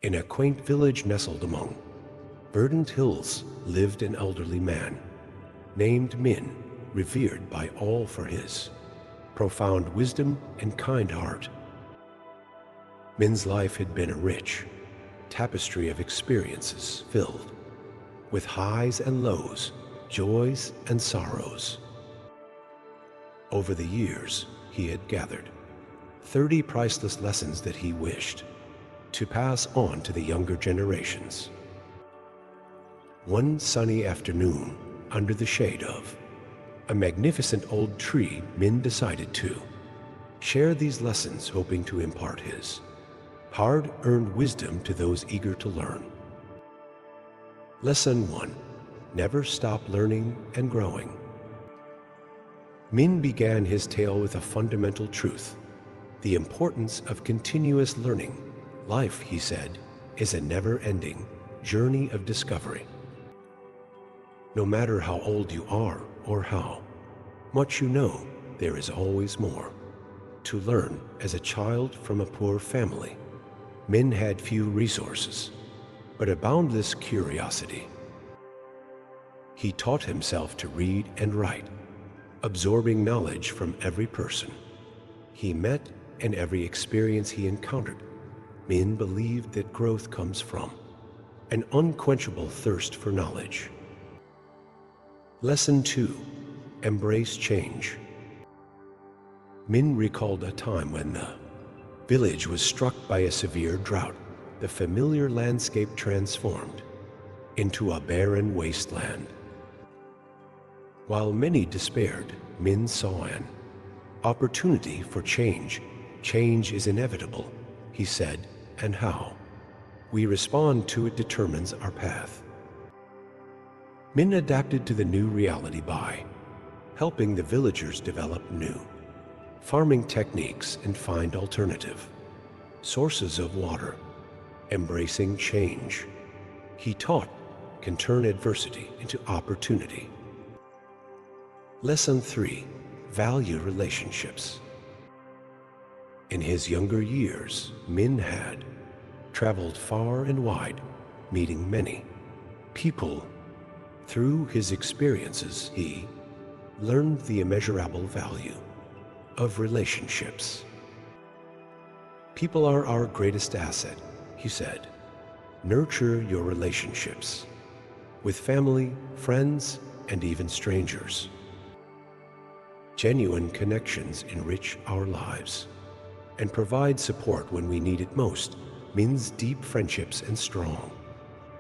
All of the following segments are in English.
In a quaint village nestled among verdant hills lived an elderly man named Min, revered by all for his profound wisdom and kind heart. Min's life had been a rich tapestry of experiences filled with highs and lows, joys and sorrows. Over the years, he had gathered 30 priceless lessons that he wished to pass on to the younger generations. One sunny afternoon, under the shade of a magnificent old tree, Min decided to share these lessons, hoping to impart his hard-earned wisdom to those eager to learn. Lesson 1. Never stop learning and growing. Min began his tale with a fundamental truth: the importance of continuous learning. Life, he said, is a never-ending journey of discovery. No matter how old you are or how much you know, there is always more to learn. As a child from a poor family, Min had few resources, but a boundless curiosity. He taught himself to read and write, absorbing knowledge from every person he met and every experience he encountered. Min believed that growth comes from an unquenchable thirst for knowledge. Lesson 2. Embrace change. Min recalled a time when the village was struck by a severe drought. The familiar landscape transformed into a barren wasteland. While many despaired, Min saw an opportunity for change. Change is inevitable, he said, and how we respond to it determines our path. Min adapted to the new reality by helping the villagers develop new farming techniques and find alternative sources of water. Embracing change, he taught, can turn adversity into opportunity. Lesson 3. Value relationships. In his younger years, Min had traveled far and wide, meeting many people. Through his experiences, he learned the immeasurable value of relationships. People are our greatest asset, he said. Nurture your relationships with family, friends, and even strangers. Genuine connections enrich our lives and provide support when we need it most. Min's deep friendships and strong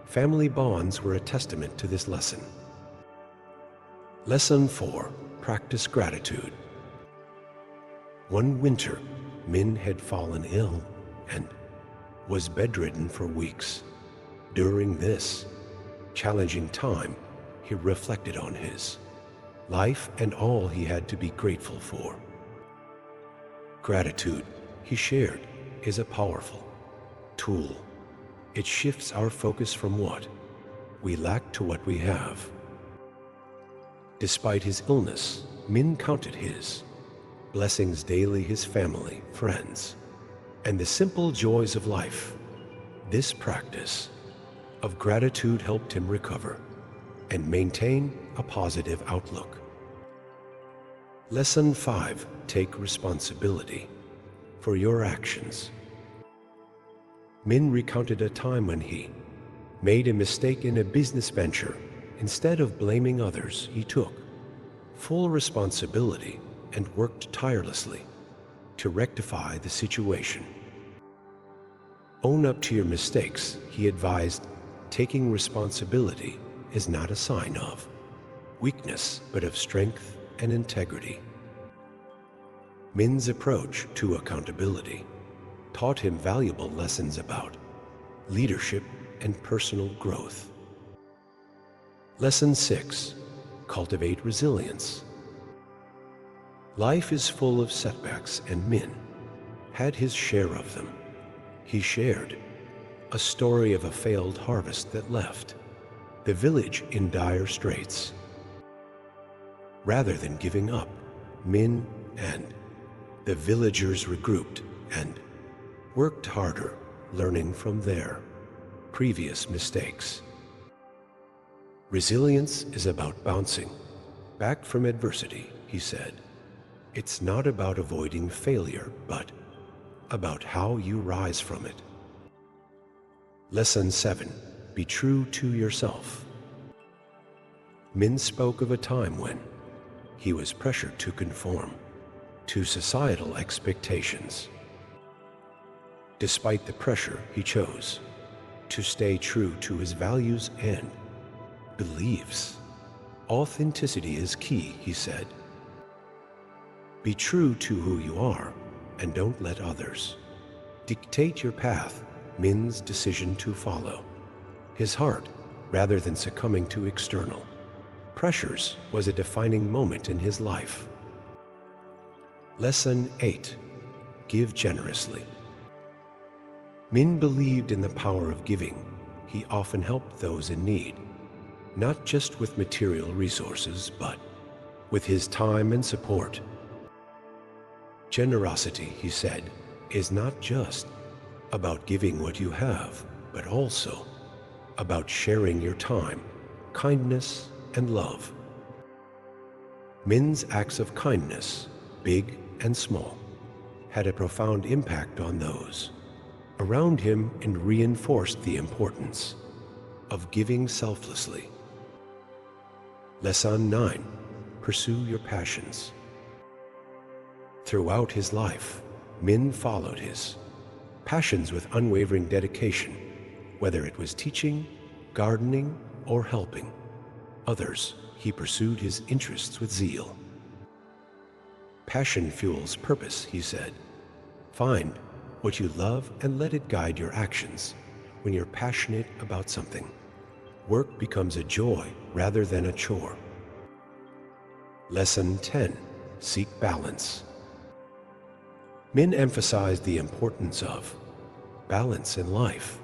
family bonds were a testament to this lesson. Lesson 4. Practice gratitude. One winter, Min had fallen ill and was bedridden for weeks. During this challenging time, he reflected on his life and all he had to be grateful for. Gratitude, he shared, is a powerful tool. It shifts our focus from what we lack to what we have. Despite his illness, Min counted his blessings daily: his family, friends, and the simple joys of life. This practice of gratitude helped him recover and maintain a positive outlook. Lesson 5. Take responsibility for your actions. Min recounted a time when he made a mistake in a business venture. Instead of blaming others, he took full responsibility and worked tirelessly to rectify the situation. Own up to your mistakes, he advised. Taking responsibility is not a sign of weakness, but of strength and integrity. Min's approach to accountability taught him valuable lessons about leadership and personal growth. Lesson 6. Cultivate resilience. Life is full of setbacks, and Min had his share of them. He shared a story of a failed harvest that left the village in dire straits. Rather than giving up, Min and the villagers regrouped and worked harder, learning from their previous mistakes. Resilience is about bouncing back from adversity, he said. It's not about avoiding failure, but about how you rise from it. Lesson 7. Be true to yourself. Min spoke of a time when he was pressured to conform to societal expectations. Despite the pressure, he chose to stay true to his values and beliefs. Authenticity is key, he said. Be true to who you are and don't let others dictate your path. Min's decision to follow his heart rather than succumbing to external pressures was a defining moment in his life. Lesson 8. Give generously. Min believed in the power of giving. He often helped those in need, not just with material resources, but with his time and support. Generosity, he said, is not just about giving what you have, but also about sharing your time, kindness, and love. Min's acts of kindness, big and small, had a profound impact on those around him and reinforced the importance of giving selflessly. Lesson 9. Pursue your passions. Throughout his life, Min followed his passions with unwavering dedication, whether it was teaching, gardening, or helping others. He pursued his interests with zeal. Passion fuels purpose, he said. Find what you love and let it guide your actions. When you're passionate about something, work becomes a joy rather than a chore. Lesson 10. Seek balance. Min emphasized the importance of balance in life.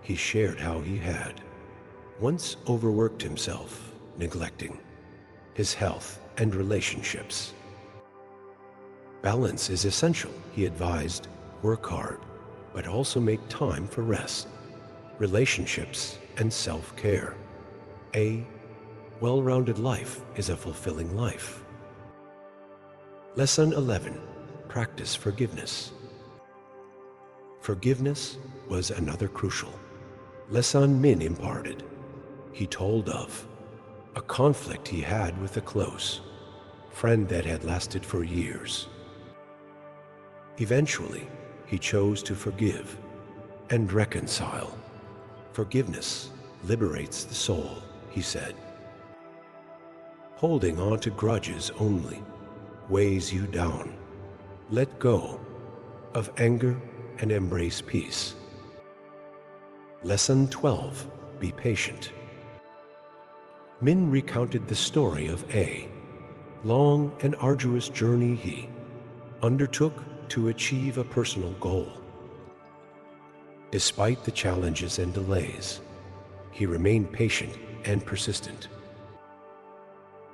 He shared how he had once overworked himself, neglecting his health and relationships. Balance is essential, he advised. Work hard, but also make time for rest, relationships, and self-care. A well-rounded life is a fulfilling life. Lesson 11. Practice forgiveness. Forgiveness was another crucial lesson Min imparted. He told of a conflict he had with a close friend that had lasted for years. Eventually, he chose to forgive and reconcile. Forgiveness liberates the soul, he said. Holding on to grudges only weighs you down. Let go of anger and embrace peace. Lesson 12. Be patient. Min recounted the story of a long and arduous journey he undertook to achieve a personal goal. Despite the challenges and delays, he remained patient and persistent.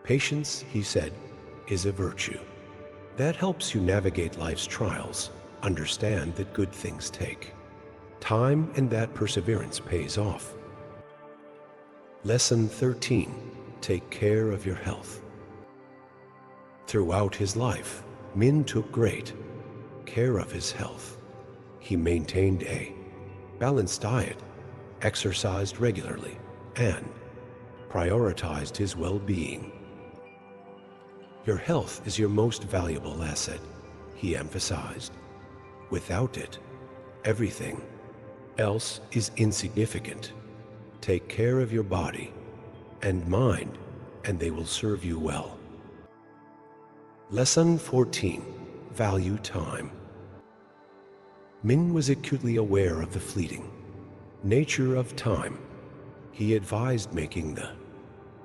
Patience, he said, is a virtue that helps you navigate life's trials, understand that good things take time and that perseverance pays off. Lesson 13. Take care of your health. Throughout his life, Min took great care of his health. He maintained a balanced diet, exercised regularly, and prioritized his well-being. Your health is your most valuable asset, he emphasized. Without it, everything else is insignificant. Take care of your body and mind, and they will serve you well. Lesson 14. Value time. Min was acutely aware of the fleeting nature of time. He advised making the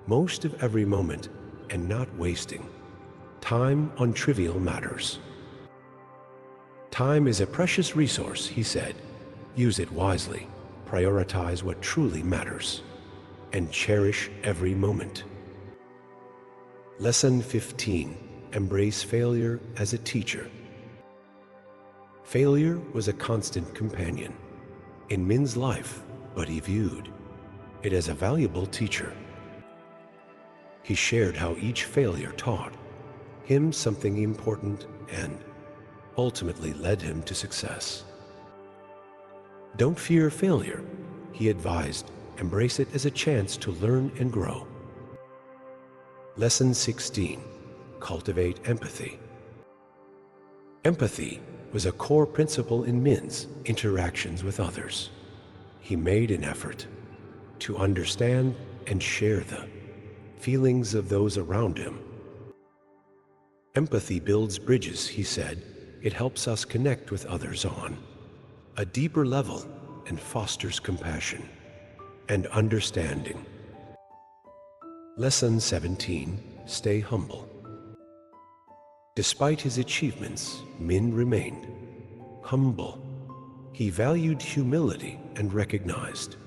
most of every moment and not wasting time on trivial matters. Time is a precious resource, he said. Use it wisely, prioritize what truly matters, and cherish every moment. Lesson 15. Embrace failure as a teacher. Failure was a constant companion in Min's life. but he viewed it as a valuable teacher. He shared how each failure taught him something important and ultimately led him to success. Don't fear failure, he advised. Embrace it as a chance to learn and grow. Lesson 16. Cultivate empathy. Empathy was a core principle in Min's interactions with others. He made an effort to understand and share the feelings of those around him. Empathy builds bridges, he said. It helps us connect with others on a deeper level and fosters compassion and understanding. Lesson 17. Stay humble. Despite his achievements, Min remained humble. He valued humility and recognized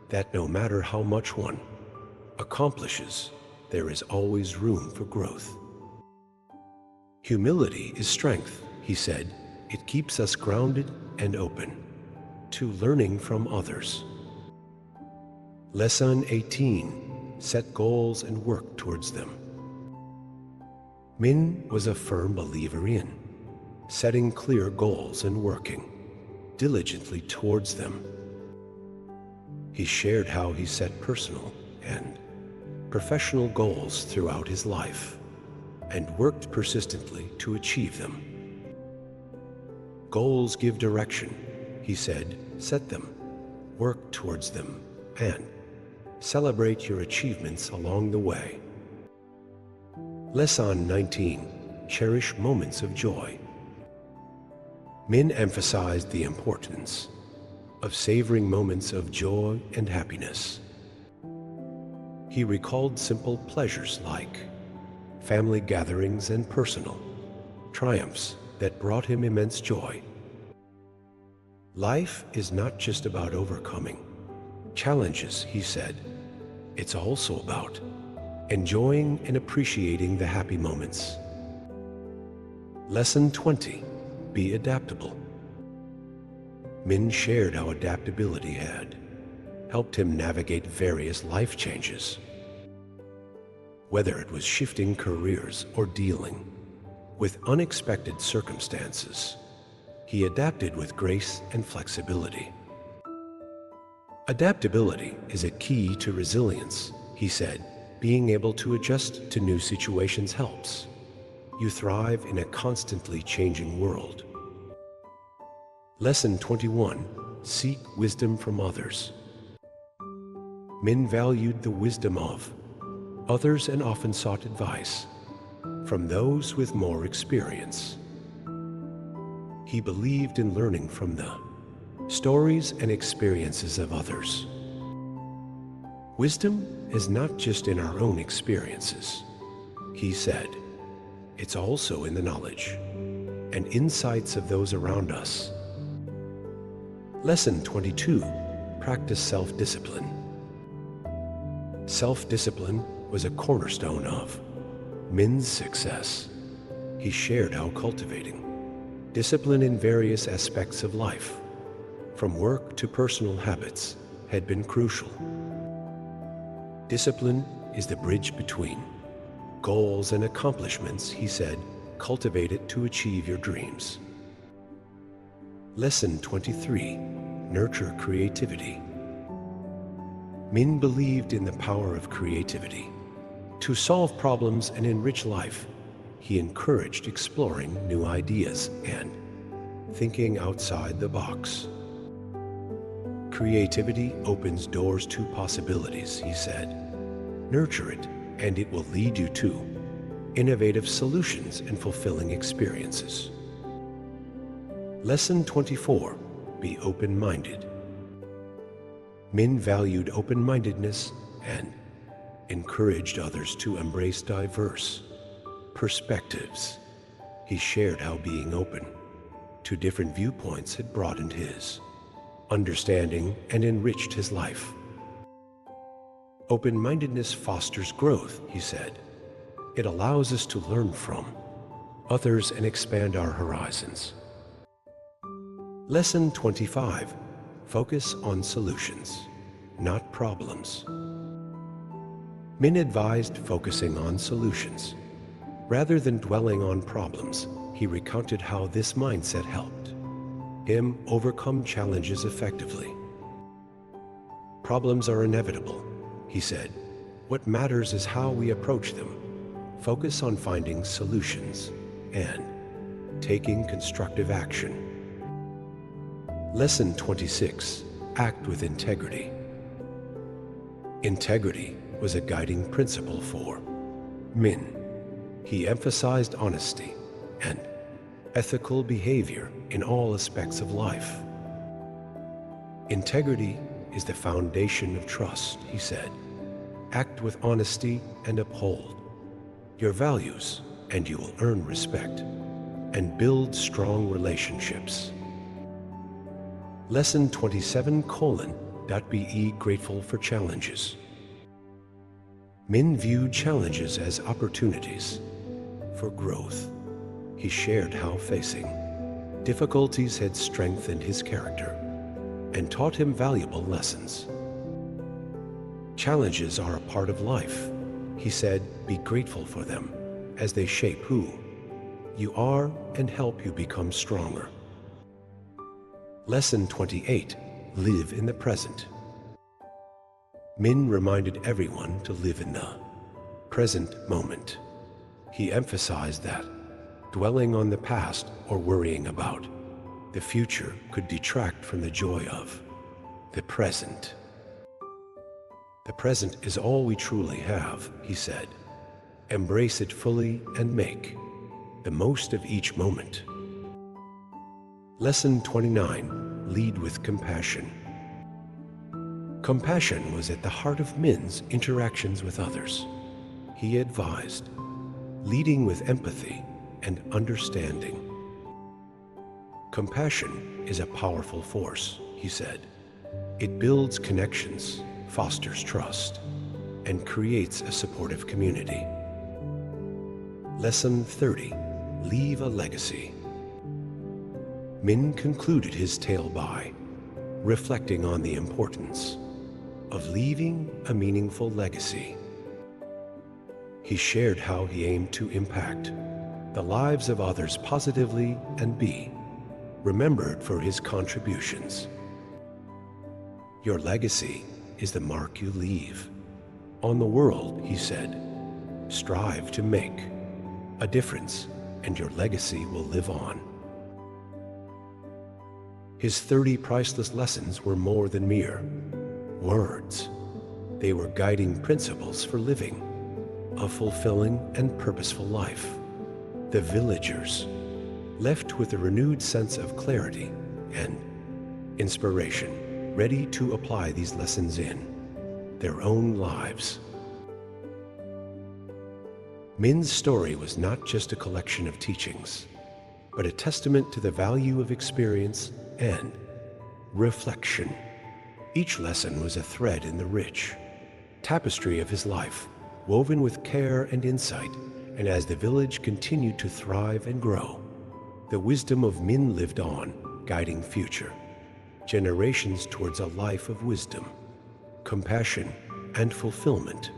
that no matter how much one accomplishes, there is always room for growth. Humility is strength, he said. It keeps us grounded and open to learning from others. Lesson 18. Set goals and work towards them. Min was a firm believer in setting clear goals and working diligently towards them. He shared how he set personal and professional goals throughout his life and worked persistently to achieve them. Goals give direction, he said. Set them, work towards them, and celebrate your achievements along the way. Lesson 19. Cherish moments of joy. Min emphasized the importance of savoring moments of joy and happiness. He recalled simple pleasures like family gatherings and personal triumphs that brought him immense joy. Life is not just about overcoming challenges, he said. It's also about enjoying and appreciating the happy moments. Lesson 20. Be adaptable. Min shared how adaptability had helped him navigate various life changes. Whether it was shifting careers or dealing with unexpected circumstances, he adapted with grace and flexibility. Adaptability is a key to resilience, he said. Being able to adjust to new situations helps you thrive in a constantly changing world. Lesson 21. Seek wisdom from others. Min valued the wisdom of others and often sought advice from those with more experience. He believed in learning from the stories and experiences of others. Wisdom is not just in our own experiences, he said. It's also in the knowledge and insights of those around us. Lesson 22. Practice self-discipline. Self-discipline was a cornerstone of Min's success. He shared how cultivating discipline in various aspects of life, from work to personal habits, had been crucial. Discipline is the bridge between goals and accomplishments, he said. Cultivate it to achieve your dreams. Lesson 23. Nurture creativity. Min believed in the power of creativity to solve problems and enrich life. He encouraged exploring new ideas and thinking outside the box. Creativity opens doors to possibilities, he said. Nurture it, and it will lead you to innovative solutions and fulfilling experiences. Lesson 24. Be open-minded. Min valued open-mindedness and encouraged others to embrace diverse perspectives. He shared how being open to different viewpoints had broadened his understanding and enriched his life. Open-mindedness fosters growth, he said. It allows us to learn from others and expand our horizons. Lesson 25. Focus on solutions, not problems. Min advised focusing on solutions. Rather than dwelling on problems, he recounted how this mindset helped him overcome challenges effectively. Problems are inevitable, he said. What matters is how we approach them. Focus on finding solutions and taking constructive action. Lesson 26. Act with integrity. Integrity was a guiding principle for Min. He emphasized honesty and ethical behavior in all aspects of life. Integrity is the foundation of trust, he said. Act with honesty and uphold your values, and you will earn respect and build strong relationships. Lesson 27: Be grateful for challenges. Min viewed challenges as opportunities for growth. He shared how facing difficulties had strengthened his character and taught him valuable lessons. Challenges are a part of life, he said. Be grateful for them as they shape who you are and help you become stronger. Lesson 28. Live in the present. Min reminded everyone to live in the present moment. He emphasized that dwelling on the past or worrying about the future could detract from the joy of the present. The present is all we truly have, he said. Embrace it fully and make the most of each moment. Lesson 29. Lead with compassion. Compassion was at the heart of Min's interactions with others. He advised leading with empathy and understanding. Compassion is a powerful force, he said. It builds connections, fosters trust, and creates a supportive community. Lesson 30. Leave a legacy. Min concluded his tale by reflecting on the importance of leaving a meaningful legacy. He shared how he aimed to impact the lives of others positively and be remembered for his contributions. Your legacy is the mark you leave on the world, he said. Strive to make a difference, and your legacy will live on. His 30 priceless lessons were more than mere words. They were guiding principles for living a fulfilling and purposeful life. The villagers left with a renewed sense of clarity and inspiration, ready to apply these lessons in their own lives. Min's story was not just a collection of teachings, but a testament to the value of experience and reflection. Each lesson was a thread in the rich tapestry of his life, woven with care and insight, and as the village continued to thrive and grow, the wisdom of Min lived on, guiding future generations towards a life of wisdom, compassion, and fulfillment.